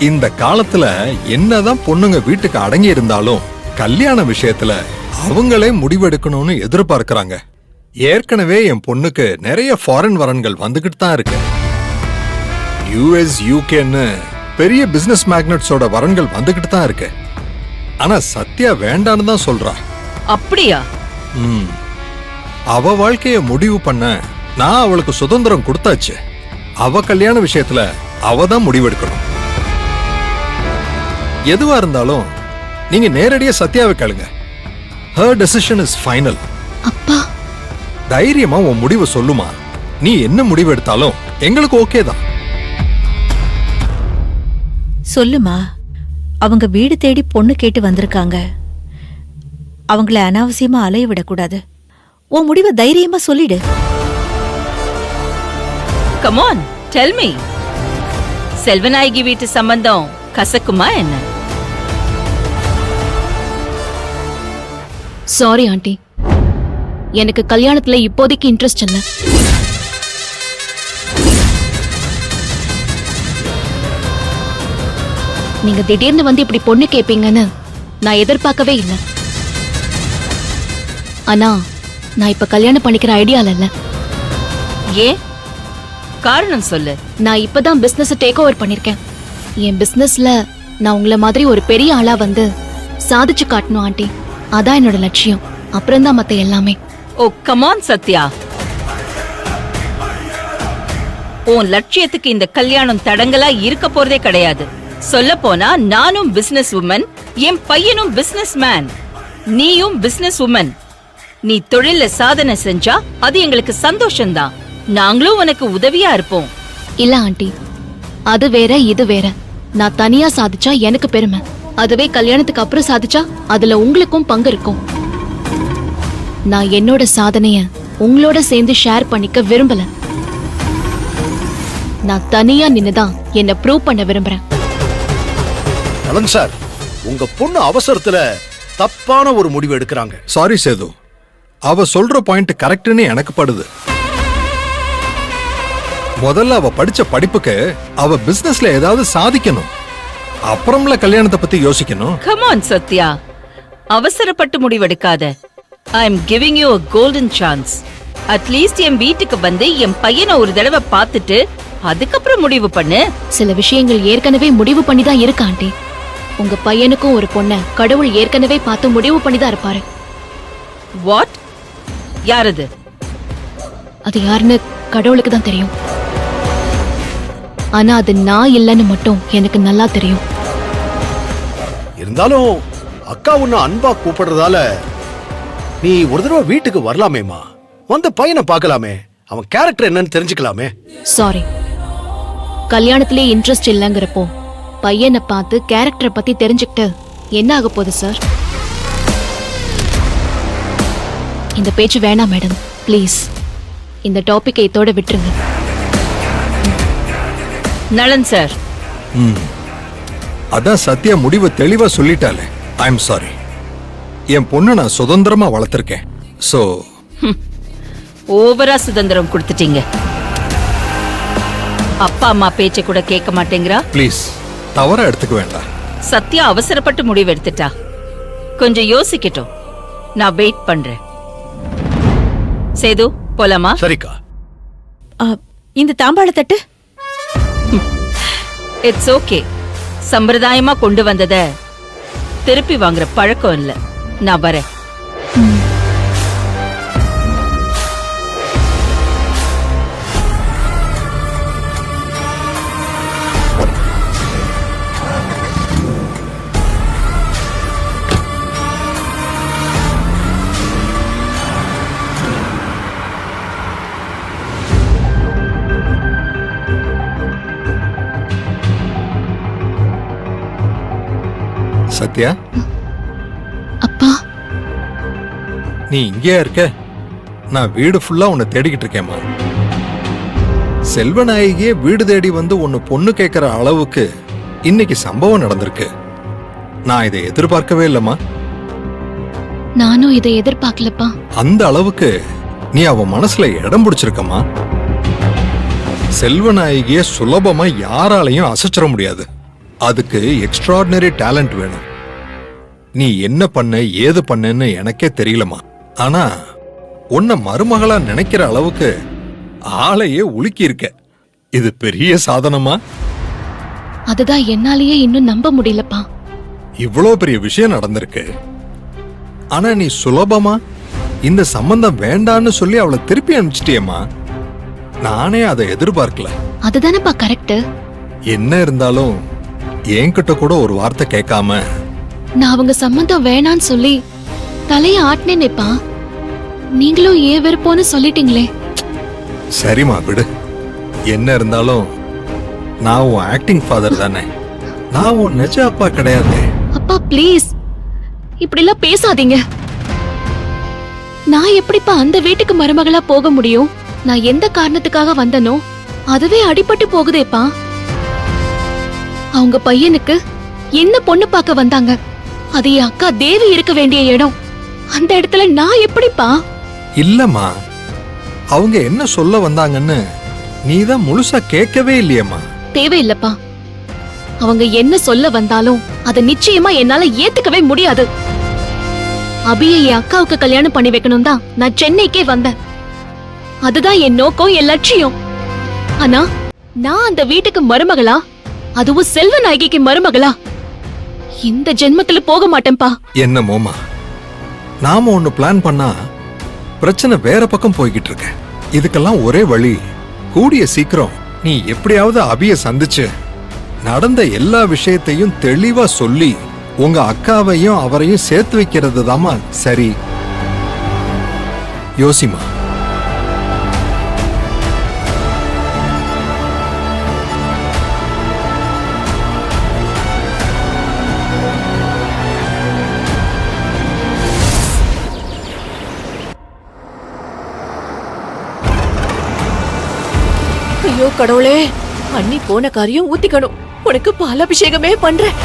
இந்த காலத்துல என்னதான் பொண்ணுங்க வீட்டுக்கு அடங்கி இருந்தாலும் கல்யாண விஷயத்துல அவங்களே முடிவெடுக்கணும்னு எதிர்பார்க்கறாங்க. ஏற்கனவே என் பொண்ணுக்கு நிறைய ஃபாரின் வரன்கள் வந்துகிட்டு தான் இருக்கு. யுஎஸ் யூகேன்னு பெரிய பிசினஸ் மேக்னட்ஸோட வரன்கள் வந்துகிட்டு தான் இருக்கு. ஆனா சத்யா வேண்டான்னு தான் சொல்றா. அப்படியா? அவ வாழ்க்கைய முடிவு பண்ண நான் அவளுக்கு சுதந்திரம் கொடுத்தாச்சு. அவ கல்யாண விஷயத்துல அவ தான் முடிவெடுக்கணும். எதுவா இருந்தாலும் நீங்க நேரடியா சத்யாவை கேளுங்க. her decision is final. அப்பா தைரியமா உன் முடிவை சொல்லுமா. நீ என்ன முடிவு எடுத்தாலும் எங்களுக்கு ஓகே தான். சொல்லுமா. அவங்க வீடு தேடி பொண்ணு கேட்டு வந்திருக்காங்க. அவங்கள அனாவசியமா அலைய விடக்கூடாது. உன் முடிவை தைரியமா சொல்லிடு. Come on, tell me. Selvanayagi வீட்டு சம்பந்தம் கசக்குமா என்ன? சாரி ஆண்டி, எனக்கு கல்யாணத்துல இப்போதைக்கு இன்ட்ரெஸ்ட் இல்ல. நீங்க திடீர்னு வந்து இப்படி பொண்ணு கேப்பீங்கன்னு நான் எதிர்பார்க்கவே இல்லை. ஆனா நான் இப்ப கல்யாணம் பண்ணிக்கிற ஐடியால இல்ல. ஏன்? காரணம் சொல்லு. நான் இப்பதான் பிசினஸ் டேக் ஓவர் பண்ணிருக்கேன். என் பிசினஸ்ல நான் உங்களை மாதிரி ஒரு பெரிய ஆளா வந்து சாதிச்சு காட்டணும் ஆண்டி. அதான் என்னோட லட்சியம். அப்புறம் தான் மத்த எல்லாமே. ஓ கம் ஆன் சத்யா, உன் லட்சியத்துக்கு இந்த கல்யாணம் தடங்கலா இருக்க போறதே கிடையாது. சொல்ல போனா நானும் பிசினஸ் உமன், என் பையனும் பிசினஸ் மேன், நீயும் பிசினஸ் உமன். நீ தொழில சாதனை செஞ்சா அது எங்களுக்கு சந்தோஷம்தான். நாங்களும் உனக்கு உதவியா இருப்போம். இல்ல ஆண்டி, அது வேற இது வேற. நான் தனியா சாதிச்சா எனக்கு பெருமை. அதுவே கல்யாணத்துக்கு அப்புறம் சாதிச்சா அதுல உங்களுக்கும் பங்கு இருக்கும். நான் என்னோட சாதனைய உங்களோட சேர்ந்து ஷேர் பண்ணிக்க விரும்பல. நான் தனியா நின்னுதான் என்ன ப்ரூவ் பண்ண விரும்புறேன். நலன் சார், உங்க பொண்ணு அவசரத்துல தப்பான ஒரு முடிவு எடுக்கிறாங்க. சாரி சேது, அவ சொல்ற பாயிண்ட் கரெக்ட்னு எனக்கு படுது. முதல்ல அவ படிச்ச படிப்புக்கு அவ பிசினஸ்ல ஏதாவது சாதிக்கணும். அப்புறம்ல கல்யாணத்தை பத்தி யோசிக்கணும். கம் ஆன் சத்யா, அவசரப்பட்டு முடிவெடுக்காத. I am giving you a golden chance. At least என் வீட்டுக்கு வந்து என் பையனை ஒரு தடவை பார்த்துட்டு அதுக்கப்புறம் முடிவு பண்ணு. சில விஷயங்கள் ஏற்கனவே முடிவு பண்ணி தான் இருக்கு ஆண்டி. உங்க பையனுக்கும் ஒரு பொண்ண கடவுள் ஏற்கனவே பார்த்து முடிவு பண்ணி தான் இருப்பாரு. வாட்? யாரது? அது யாருன்னு கடவுளுக்கு தான் தெரியும். ஆனா அது நான் இல்லைன்னு மட்டும் எனக்கு நல்லா தெரியும். இருந்தாலும் அக்கா உன்னை அன்பா கூப்பிடுறதால நீ ஒரு தடவை வீட்டுக்கு வரலாமேமா. வந்து பையனை பார்க்கலாமே, அவன் கேரக்டர் என்னன்னு தெரிஞ்சுக்கலாமே. சாரி, கல்யாணத்திலே இன்ட்ரெஸ்ட் இல்லைங்கிறப்போ பையனை பார்த்து கேரக்டரை பத்தி தெரிஞ்சுக்கிட்டு என்ன ஆக போகுது சார்? இந்த பேச்சு வேணாம் மேடம், ப்ளீஸ். இந்த டாபிக்கை இதோட விட்டுருங்க. நலன் சார், அதான் சத்யா முடிவை தெளிவா சொல்லிட்டாலே. I am sorry. என் பொண்ணு நான் சுதந்திரமா வளர்த்திருக்கேன். சோ ஓவரா சுதந்திரம் கொடுத்துட்டீங்க. அப்பா அம்மா பேச்ச கூட கேட்க மாட்டேங்கிறா. ப்ளீஸ் தவறா எடுத்துக்க வேண்டாம். சத்யா அவசரப்பட்டு முடிவு எடுத்துட்டா. கொஞ்சம் யோசிக்கட்டும். நான் வெயிட் பண்றேன். சேது, போலாமா? சரிக்கா. இந்த தாம்பாள தட்டு இட்ஸ் ஓகே. சம்பிரதாயமா கொண்டு வந்தத திருப்பி வாங்குற பழக்கம் இல்ல. நான் வரேன். சத்யா, அப்பா, நீ இங்கேயா இருக்க? நான் வீடு ஃபுல்லா உன்னை தேடிக்கிட்டு இருக்கேம்மா. செல்வநாயகியே வீடு தேடி வந்து உன்னை பொண்ணு கேட்கிற அளவுக்கு இன்னைக்கு சம்பவம் நடந்திருக்கு. நான் இதை எதிர்பார்க்கவே இல்லம்மா. நானும் இதை எதிர்பார்க்கலப்பா. அந்த அளவுக்கு நீ அவ மனசுல இடம் பிடிச்சிருக்கம்மா. செல்வநாயகிய சுலபமா யாராலையும் அசைச்சிட முடியாது. அதுக்கு எக்ஸ்ட்ராடினரி டேலண்ட் வேணும். நீ என்ன பண்ண ஏது பண்ணன்னு எனக்கே தெரியலமா. ஆனா உன்னை மருமகளா நினைக்கிற அளவுக்கு ஆளையே உலுக்கி இருக்க. இது பெரிய சாதனமா? அதுதான் என்னாலேயே இன்னும் நம்ப முடியலப்பா. இவ்வளோ பெரிய விஷயம் நடந்திருக்கு. ஆனா நீ சுலபமா இந்த சம்பந்தம் வேண்டான்னு சொல்லி அவளை திருப்பி அனுப்பிச்சிட்டியம்மா. நானே அதை எதிர்பார்க்கல. அதுதானப்பா கரெக்ட். என்ன இருந்தாலும் என்கிட்ட கூட ஒரு வார்த்தை கேட்காம நான் அவங்க சம்மந்தம் வேணான்னு சொல்லி தலைய ஆட்டினேனேப்பா. நீங்களும் ஏன் விருப்பம்னு சொல்லிட்டீங்களே. சரிம்மா விடு. என்ன இருந்தாலும் நான் உன் ஆக்டிங் ஃபாதர் தானே. நான் உன் நிஜ அப்பா கிடையாது. அப்பா ப்ளீஸ் இப்படி எல்லாம் பேசாதீங்க. நான் எப்படிப்பா அந்த வீட்டுக்கு மருமகளா போக முடியும்? நான் எந்த காரணத்துக்காக வந்தனோ அதுவே அடிபட்டு போகுதேப்பா. அவங்க பையனுக்கு என்ன பொண்ணு பார்க்க வந்தாங்க. அது என் அக்கா தேவி இருக்க வேண்டிய இடம். அந்த இடத்துல நான் எப்படிப்பா? இல்லம்மா, அவங்க என்ன சொல்ல வந்தாங்கன்னு நீதான் முழுசா கேட்கவே இல்லையம்மா. தேவையில்லப்பா. அவங்க என்ன சொல்ல வந்தாலும் அதை நிச்சயமா என்னால ஏத்துக்கவே முடியாது. அபியை என் அக்காவுக்கு கல்யாணம் பண்ணி வைக்கணும் தான் நான் சென்னைக்கே வந்தேன். அதுதான் என் நோக்கம், என் லட்சியம். ஆனா நான் அந்த வீட்டுக்கு மருமகளா, அதுவும் செல்வ நாயகிக்கு மருமகளா, இந்த ஜென்மத்துல போக மாட்டேன்பா. என்னமோமா, நாம ஒண்ணு பிளான் பண்ணா பிரச்சனை வேற பக்கம் போய்கிட்டு இருக்க. இதுக்கெல்லாம் ஒரே வழி, கூடிய சீக்கிரம் நீ எப்படியாவது அபிய சந்திச்சு நடந்த எல்லா விஷயத்தையும் தெளிவா சொல்லி உங்க அக்காவையும் அவரையும் சேர்த்து வைக்கிறது தாமா சரி. யோசிமா. ஐயோ கடவுளே, அண்ணி போன காரியம் ஊத்திக்கணும். உனக்கு பாலாபிஷேகமே பண்றேன்.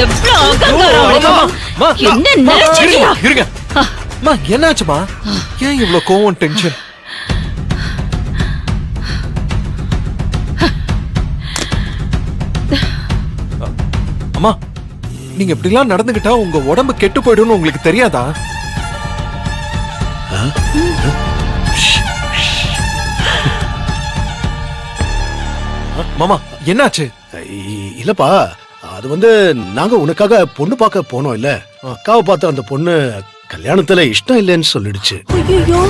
எவ்வளவு அகங்காரம் அவளுக்கு. என்ன நினைச்சிட்டியா? இருங்க. அம்மா என்னாச்சுமா? ஏன் இவ்வளவு கோவம், டென்ஷன்? அம்மா, நீங்க இப்படி எல்லாம் நடந்துகிட்டா உங்க உடம்பு கெட்டு போயிடும்னு உங்களுக்கு தெரியாதா? மாமா என்னாச்சு? இல்லப்பா, அது நாங்க உனக்காக பொண்ணு பார்க்க போனோம் இல்ல. அக்காவை பார்த்து அந்த பொண்ணு கல்யாணத்துல இஷ்டம் இல்லைன்னு சொல்லிடுச்சு. ஐயோ